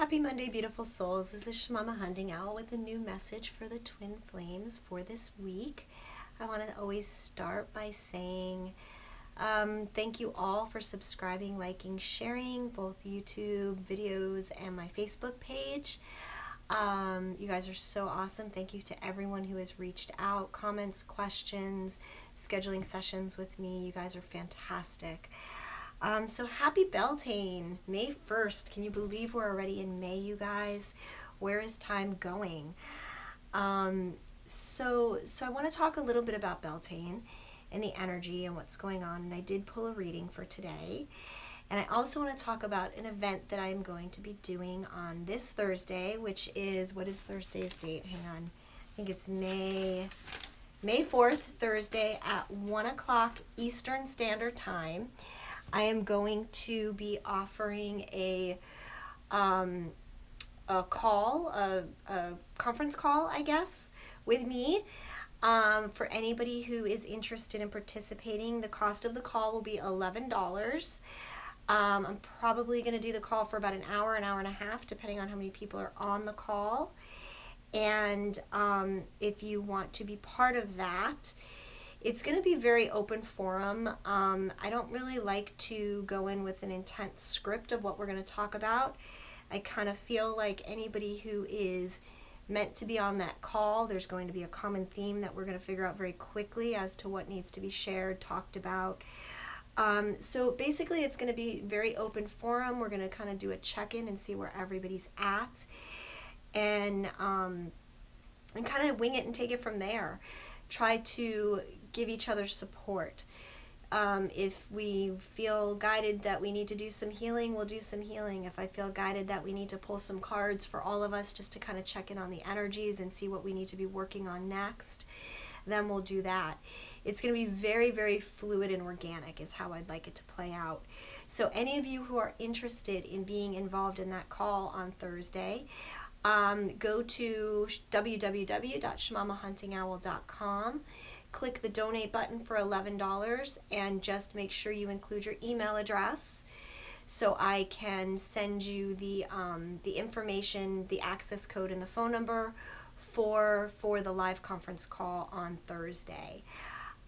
Happy Monday, beautiful souls. This is Shamama Hunting Owl with a new message for the twin flames for this week. I want to always start by saying thank you all for subscribing, liking, sharing both YouTube videos and my Facebook page. You guys are so awesome. Thank you to everyone who has reached out, comments, questions, scheduling sessions with me. You guys are fantastic. So happy Beltane, May 1st. Can you believe we're already in May, you guys? Where is time going? So I want to talk a little bit about Beltane and the energy and what's going on. And I did pull a reading for today. And I also want to talk about an event that I'm going to be doing on this Thursday, which is, what is Thursday's date? Hang on. I think it's May 4th, Thursday at 1 o'clock Eastern Standard Time. I am going to be offering a call, a conference call, I guess, with me. For anybody who is interested in participating, the cost of the call will be $11. I'm probably going to do the call for about an hour and a half, depending on how many people are on the call. And if you want to be part of that, it's going to be very open forum. I don't really like to go in with an intense script of what we're going to talk about. I kind of feel like anybody who is meant to be on that call, there's going to be a common theme that we're going to figure out very quickly as to what needs to be shared, talked about. So basically it's going to be very open forum. We're going to kind of do a check-in and see where everybody's at, and kind of wing it and take it from there. Try to give each other support. If we feel guided that we need to do some healing, we'll do some healing. If I feel guided that we need to pull some cards for all of us just to kind of check in on the energies and see what we need to be working on next, then we'll do that. It's going to be very, very fluid and organic is how I'd like it to play out. So any of you who are interested in being involved in that call on Thursday, go to www.shamamahuntingowl.com, click the donate button for $11, and just make sure you include your email address so I can send you the information, the access code, and the phone number for the live conference call on Thursday.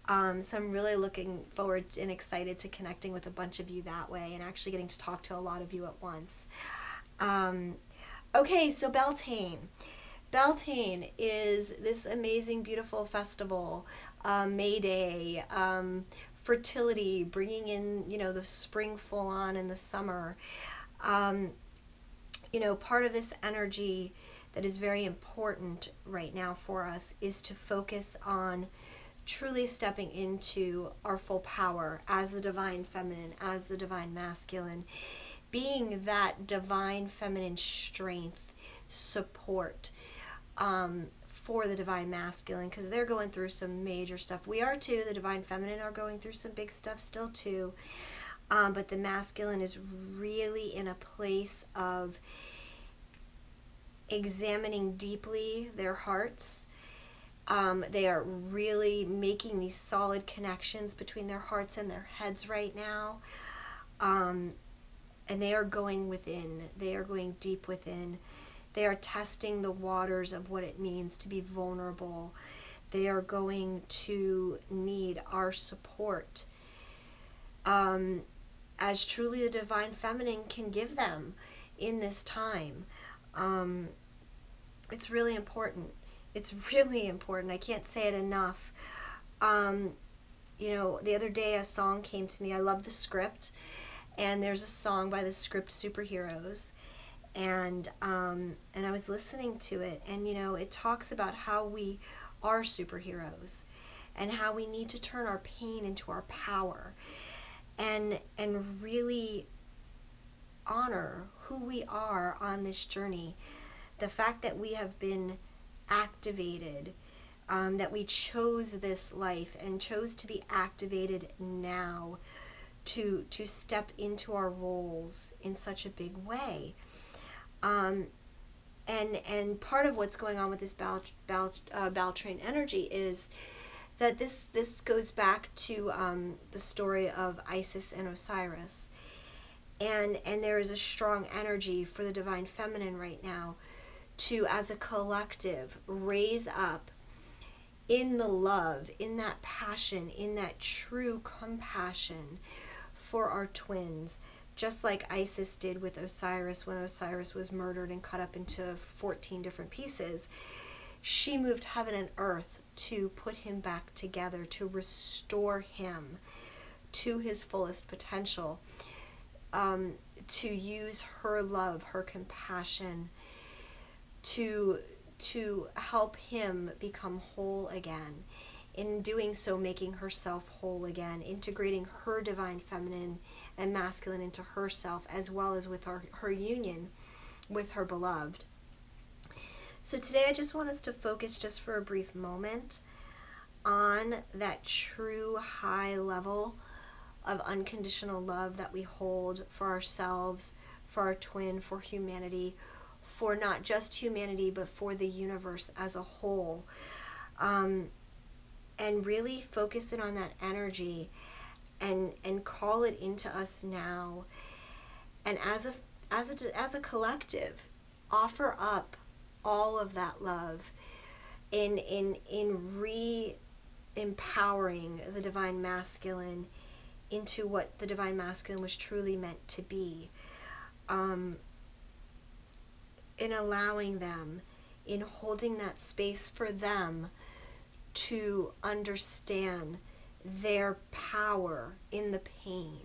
So I'm really looking forward and excited to connecting with a bunch of you that way and actually getting to talk to a lot of you at once. Okay, so Beltane. Beltane is this amazing, beautiful festival, May Day, fertility, bringing in, the spring full on in the summer. Part of this energy that is very important right now for us is to focus on truly stepping into our full power as the divine feminine, as the divine masculine, being that divine feminine strength, support for the divine masculine, because they're going through some major stuff. We are too. The divine feminine are going through some big stuff still too. But the masculine is really in a place of examining deeply their hearts. They are really making these solid connections between their hearts and their heads right now. And they are going within. They are going deep within. They are testing the waters of what it means to be vulnerable. They are going to need our support, as truly the divine feminine can give them in this time. It's really important. It's really important. I can't say it enough. The other day a song came to me. I love the script. And there's a song by the Script Superheroes, and I was listening to it, and it talks about how we are superheroes, and how we need to turn our pain into our power, and really honor who we are on this journey, the fact that we have been activated, that we chose this life and chose to be activated now. To step into our roles in such a big way, and part of what's going on with this Beltane energy is that this goes back to the story of Isis and Osiris, And there is a strong energy for the divine feminine right now to, as a collective, raise up in the love, in that passion, in that true compassion for our twins, just like Isis did with Osiris when Osiris was murdered and cut up into 14 different pieces. She moved heaven and earth to put him back together, to restore him to his fullest potential, to use her love, her compassion, to help him become whole again. In doing so, making herself whole again, integrating her divine feminine and masculine into herself, as well as with her union with her beloved. So today I just want us to focus just for a brief moment on that true high level of unconditional love that we hold for ourselves, for our twin, for humanity, for not just humanity, but for the universe as a whole. And really focus in on that energy and call it into us now. And as a collective, offer up all of that love in re-empowering the divine masculine into what the divine masculine was truly meant to be, in allowing them, in holding that space for them to understand their power in the pain.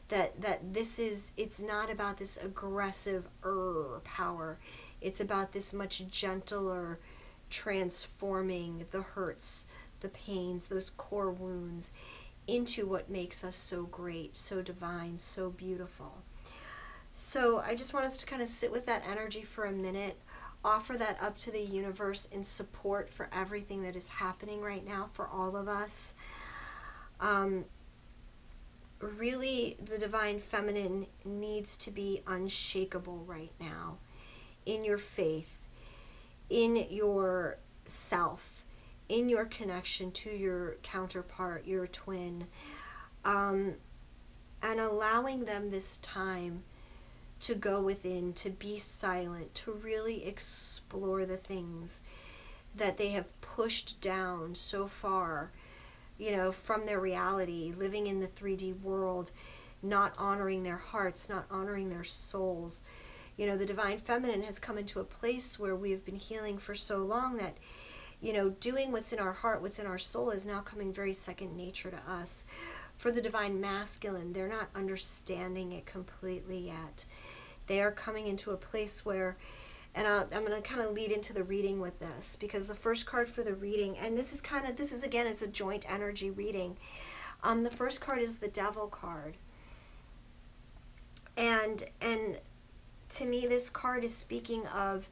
That it's not about this aggressive power. It's about this much gentler, transforming the hurts, the pains, those core wounds into what makes us so great, so divine, so beautiful. So I just want us to kind of sit with that energy for a minute, offer that up to the universe in support for everything that is happening right now for all of us. Really, the divine feminine needs to be unshakable right now in your faith, in your self, in your connection to your counterpart, your twin, and allowing them this time to go within, to be silent, to really explore the things that they have pushed down so far, from their reality, living in the 3D world, not honoring their hearts, not honoring their souls. The divine feminine has come into a place where we have been healing for so long that, doing what's in our heart, what's in our soul is now coming very second nature to us. For the divine masculine, they're not understanding it completely yet. They are coming into a place where, and I'm going to kind of lead into the reading with this, because the first card for the reading, and this is again, it's a joint energy reading. The first card is the Devil card. And to me, this card is speaking of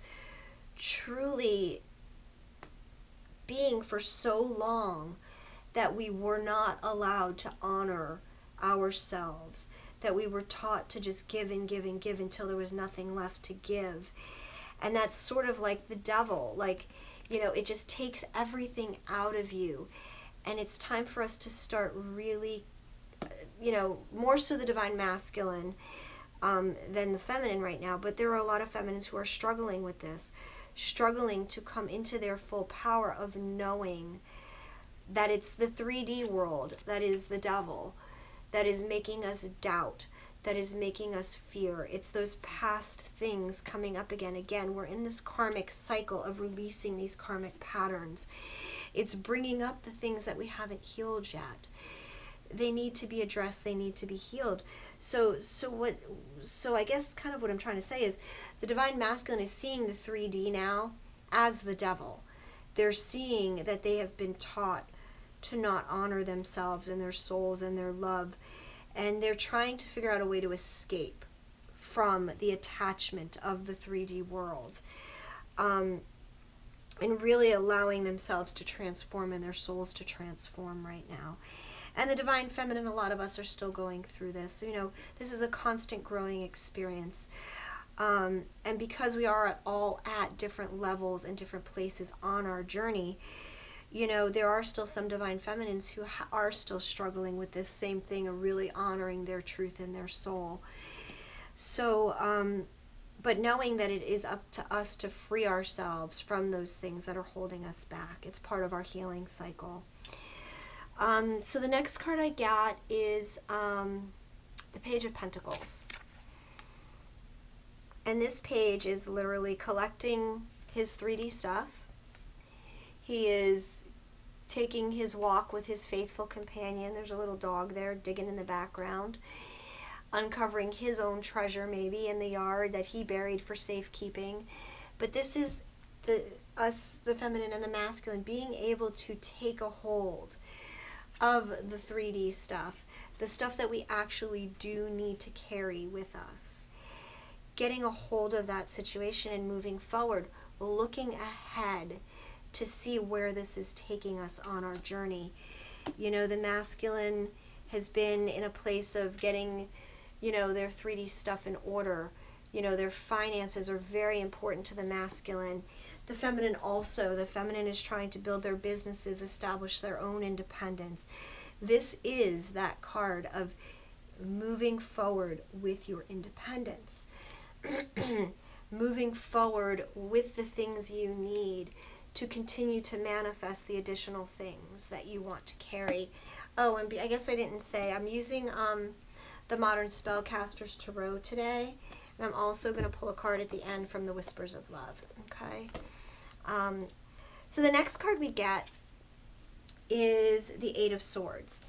truly being for so long that we were not allowed to honor ourselves, that we were taught to just give and give and give until there was nothing left to give. And that's sort of like the devil, it just takes everything out of you. And it's time for us to start really, more so the divine masculine than the feminine right now. But there are a lot of feminines who are struggling with this, struggling to come into their full power of knowing that it's the 3D world that is the devil, that is making us doubt, that is making us fear. It's those past things coming up again. We're in this karmic cycle of releasing these karmic patterns. It's bringing up the things that we haven't healed yet. They need to be addressed. They need to be healed. So I guess kind of what I'm trying to say is the divine masculine is seeing the 3D now as the devil. They're seeing that they have been taught to not honor themselves and their souls and their love. And they're trying to figure out a way to escape from the attachment of the 3D world. And really allowing themselves to transform and their souls to transform right now. And the divine feminine, a lot of us are still going through this. This is a constant growing experience. And because we are all at different levels and different places on our journey, there are still some divine feminines who are still struggling with this same thing of really honoring their truth and their soul. So, but knowing that it is up to us to free ourselves from those things that are holding us back. It's part of our healing cycle. So the next card I got is the Page of Pentacles. And this page is literally collecting his 3D stuff. He is taking his walk with his faithful companion. There's a little dog there digging in the background, uncovering his own treasure maybe in the yard that he buried for safekeeping. But this is us, the feminine and the masculine, being able to take a hold of the 3D stuff, the stuff that we actually do need to carry with us. Getting a hold of that situation and moving forward, looking ahead to see where this is taking us on our journey. You know, the masculine has been in a place of getting, you know, their 3D stuff in order. You know, their finances are very important to the masculine. The feminine also. The feminine is trying to build their businesses, establish their own independence. This is that card of moving forward with your independence. Moving forward with the things you need to continue to manifest the additional things that you want to carry. Oh, and I guess I didn't say, I'm using the Modern Spellcasters Tarot today, and I'm also going to pull a card at the end from the Whispers of Love. Okay. So the next card we get is the Eight of Swords.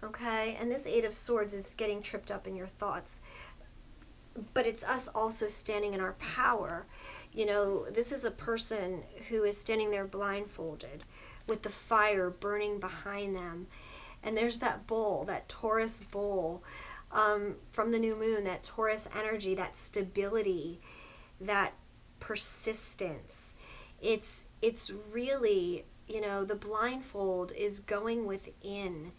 Okay, and this Eight of Swords is getting tripped up in your thoughts, but it's us also standing in our power. You know, this is a person who is standing there blindfolded with the fire burning behind them. And there's that bull, that Taurus bull from the new moon, that Taurus energy, that stability, that persistence. It's really, you know, the blindfold is going within.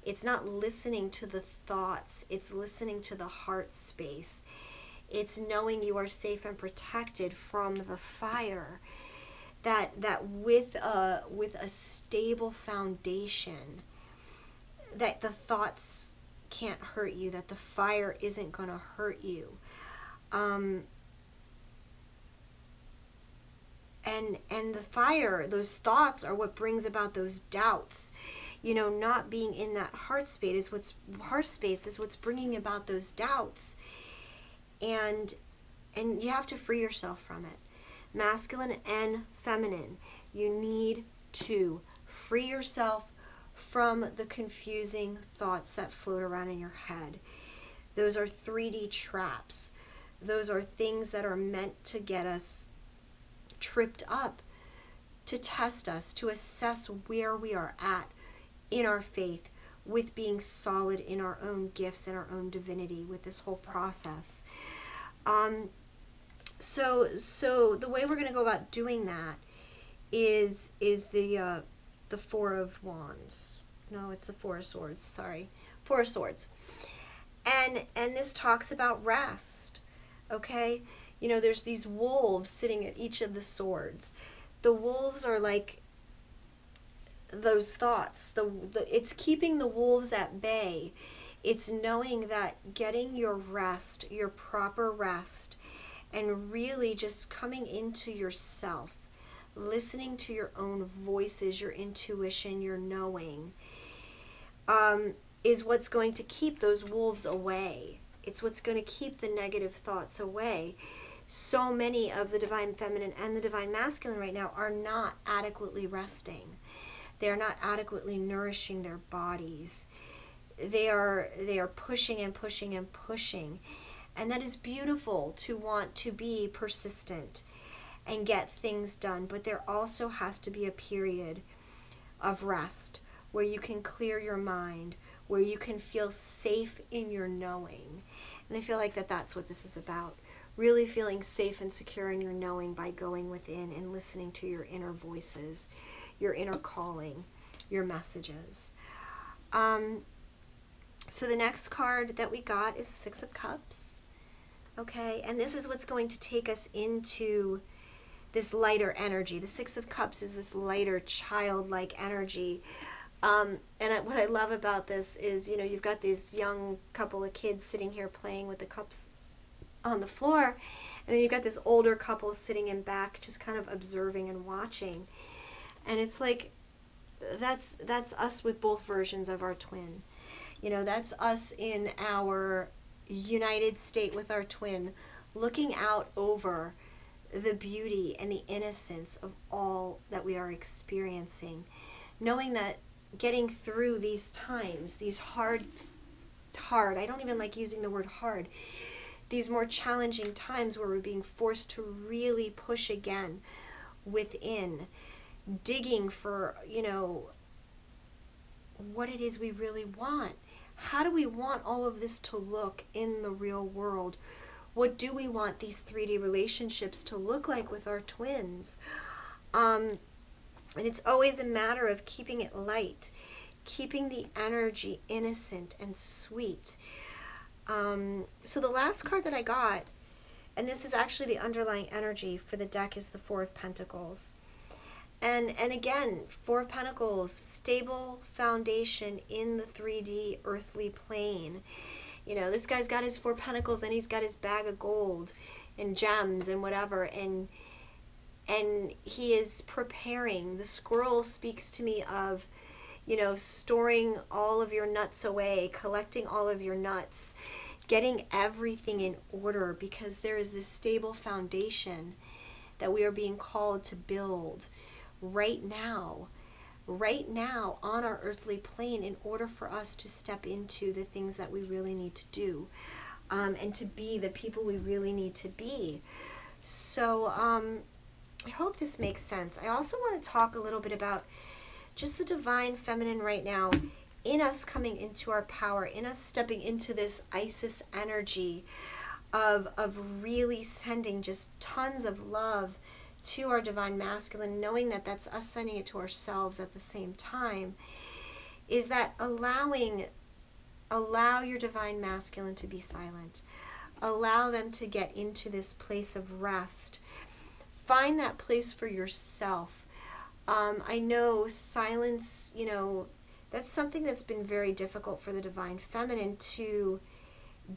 It's not listening to the thoughts. It's listening to the heart space. It's knowing you are safe and protected from the fire. That with a stable foundation, that the thoughts can't hurt you, that the fire isn't going to hurt you. And the fire, those thoughts are what brings about those doubts. You know, not being in that heart space is what's bringing about those doubts. And you have to free yourself from it. Masculine and feminine, you need to free yourself from the confusing thoughts that float around in your head. Those are 3D traps. Those are things that are meant to get us tripped up, to test us, to assess where we are at in our faith, with being solid in our own gifts and our own divinity with this whole process. So the way we're going to go about doing that is the Four of Wands. No, it's the Four of Swords. Sorry, Four of Swords. And this talks about rest. Okay, you know, there's these wolves sitting at each of the swords. The wolves are like those thoughts. It's keeping the wolves at bay. It's knowing that getting your rest, your proper rest, and really just coming into yourself, listening to your own voices, your intuition, your knowing, is what's going to keep those wolves away. It's what's going to keep the negative thoughts away. So many of the divine feminine and the divine masculine right now are not adequately resting. They are not adequately nourishing their bodies. They are pushing and pushing and pushing. And that is beautiful, to want to be persistent and get things done. But there also has to be a period of rest where you can clear your mind, where you can feel safe in your knowing. And I feel like that's what this is about. Really feeling safe and secure in your knowing by going within and listening to your inner voices, your inner calling, your messages. So the next card that we got is the Six of Cups. Okay, and this is what's going to take us into this lighter energy. The Six of Cups is this lighter, childlike energy. And what I love about this is, you know, you've got these young couple of kids sitting here playing with the cups on the floor, and then you've got this older couple sitting in back just kind of observing and watching. And it's like, that's us with both versions of our twin. You know, that's us in our united state with our twin, looking out over the beauty and the innocence of all that we are experiencing, knowing that getting through these times, these hard, I don't even like using the word hard, these more challenging times where we're being forced to really push again within, digging for, you know, what it is we really want. How do we want all of this to look in the real world? What do we want these 3D relationships to look like with our twins? And it's always a matter of keeping it light, keeping the energy innocent and sweet. So the last card that I got, and this is actually the underlying energy for the deck, is the Four of Pentacles. And again, Four of Pentacles, stable foundation in the 3D earthly plane. You know, this guy's got his Four Pentacles and he's got his bag of gold and gems and whatever, and he is preparing. The squirrel speaks to me of, you know, storing all of your nuts away, collecting all of your nuts, getting everything in order, because there is this stable foundation that we are being called to build right now on our earthly plane, in order for us to step into the things that we really need to do, and to be the people we really need to be. So I hope this makes sense. I also want to talk a little bit about just the divine feminine right now, in us coming into our power, in us stepping into this Isis energy of really sending just tons of love to our divine masculine, knowing that that's us sending it to ourselves at the same time, is that allow your divine masculine to be silent. Allow them to get into this place of rest. Find that place for yourself. I know silence, you know, that's something that's been very difficult for the divine feminine to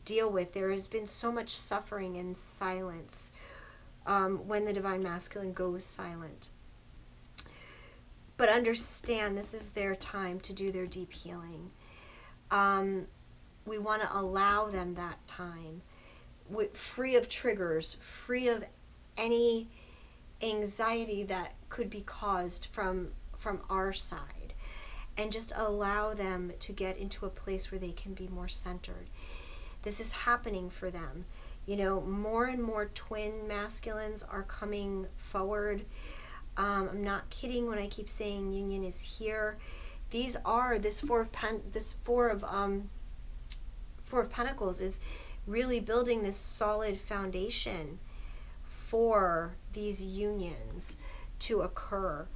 deal with. There has been so much suffering in silence when the divine masculine goes silent. But understand, this is their time to do their deep healing. We want to allow them that time, free of triggers, free of any anxiety that could be caused from our side, and just allow them to get into a place where they can be more centered. This is happening for them. You know, more and more twin masculines are coming forward. I'm not kidding when I keep saying union is here. These are, this four of Pentacles is really building this solid foundation for these unions to occur.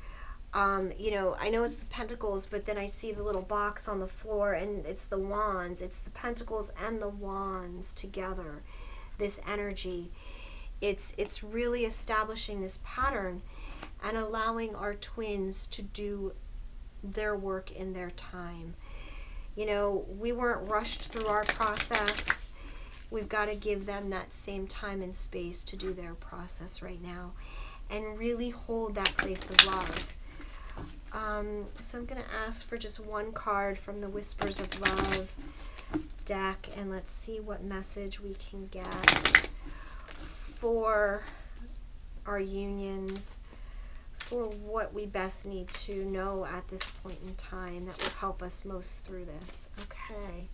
You know, I know it's the Pentacles, but then I see the little box on the floor, and it's the Wands. It's the Pentacles and the Wands together. This energy, it's really establishing this pattern and allowing our twins to do their work in their time. You know, we weren't rushed through our process. We've got to give them that same time and space to do their process right now, and really hold that place of love. So I'm going to ask for just one card from the Whispers of Love deck, and let's see what message we can get for our unions, for what we best need to know at this point in time that will help us most through this. Okay.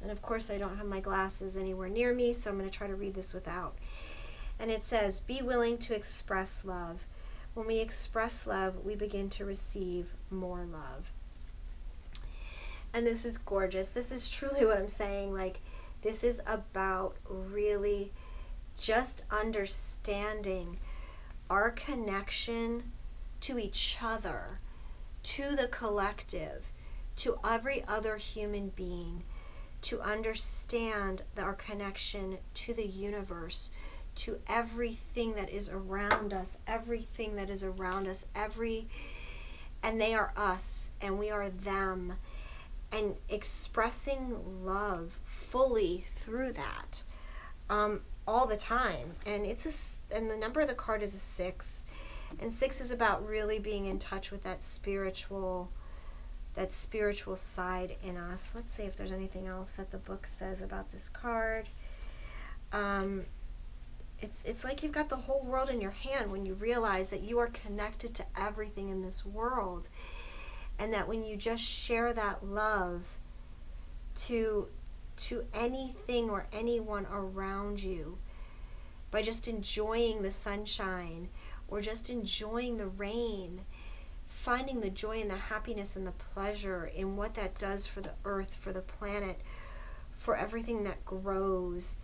And of course I don't have my glasses anywhere near me, so I'm going to try to read this without. And it says, be willing to express love. When we express love, we begin to receive more love. And this is gorgeous. This is truly what I'm saying. Like, this is about really just understanding our connection to each other, to the collective, to every other human being, to understand our connection to the universe, to everything that is around us, and they are us, and we are them, and expressing love fully through that. all the time. And and the number of the card is a 6. And 6 is about really being in touch with that spiritual side in us. Let's see if there's anything else that the book says about this card. It's like you've got the whole world in your hand when you realize that you are connected to everything in this world, and that when you just share that love to anything or anyone around you, by just enjoying the sunshine or just enjoying the rain, finding the joy and the happiness and the pleasure in what that does for the earth, for the planet, for everything that grows,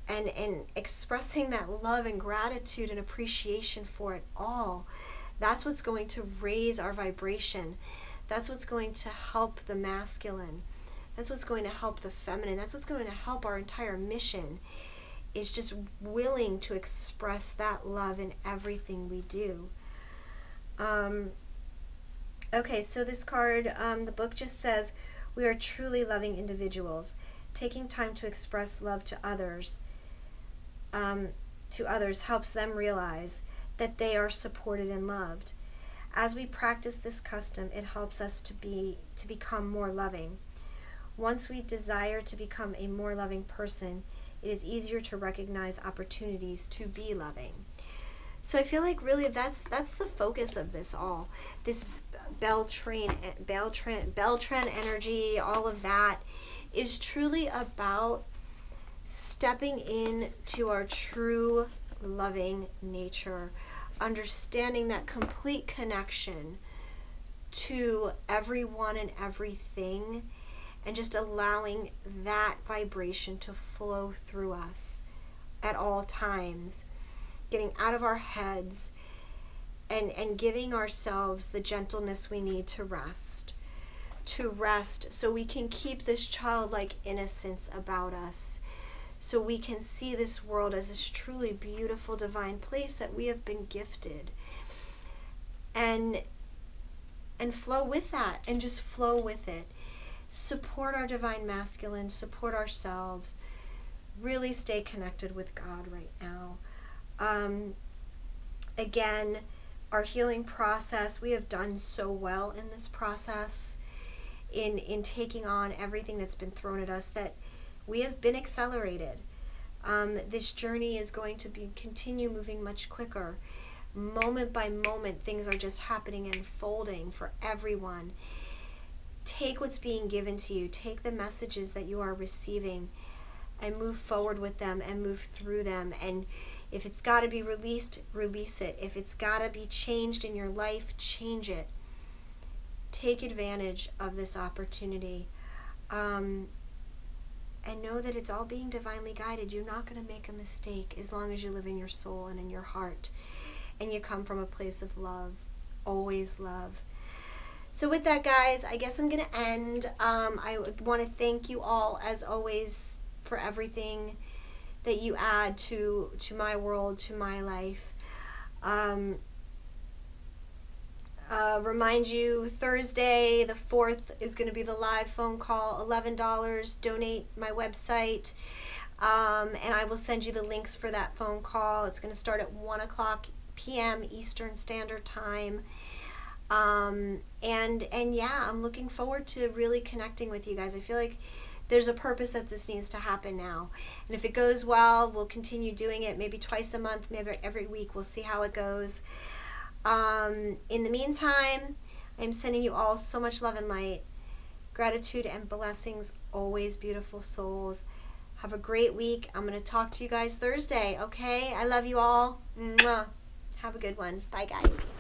and expressing that love and gratitude and appreciation for it all, that's what's going to raise our vibration. That's what's going to help the masculine. That's what's going to help the feminine. That's what's going to help our entire mission, is just willing to express that love in everything we do. Okay, so this card, the book just says, we are truly loving individuals. Taking time to express love to others helps them realize that they are supported and loved. As we practice this custom, it helps us to become more loving. Once we desire to become a more loving person, it is easier to recognize opportunities to be loving. So I feel like really that's the focus of this all. This Beltane energy, all of that is truly about stepping into our true loving nature, understanding that complete connection to everyone and everything, and just allowing that vibration to flow through us at all times, getting out of our heads and giving ourselves the gentleness we need to rest so we can keep this childlike innocence about us, so we can see this world as this truly beautiful divine place that we have been gifted, and flow with that, and just flow with it. Support our divine masculine, support ourselves, really stay connected with God right now. Again, our healing process, we have done so well in this process, in taking on everything that's been thrown at us, that we have been accelerated. This journey is going to continue moving much quicker. Moment by moment, things are just happening and unfolding for everyone. Take what's being given to you. Take the messages that you are receiving and move forward with them and move through them. And if it's got to be released, release it. If it's got to be changed in your life, change it. Take advantage of this opportunity. And know that it's all being divinely guided. You're not going to make a mistake as long as you live in your soul and in your heart. And you come from a place of love. Always love. So with that, guys, I guess I'm going to end. I want to thank you all, as always, for everything that you add to my world, to my life. Remind you, Thursday the 4th is going to be the live phone call, $11. Donate my website, and I will send you the links for that phone call. It's going to start at 1 o'clock p.m. Eastern Standard Time. And yeah, I'm looking forward to really connecting with you guys. I feel like there's a purpose that this needs to happen now. And if it goes well, we'll continue doing it, maybe twice a month, maybe every week. We'll see how it goes. In the meantime, I'm sending you all so much love and light. Gratitude and blessings, always, beautiful souls. Have a great week. I'm going to talk to you guys Thursday, okay? I love you all. Mwah. Have a good one. Bye, guys.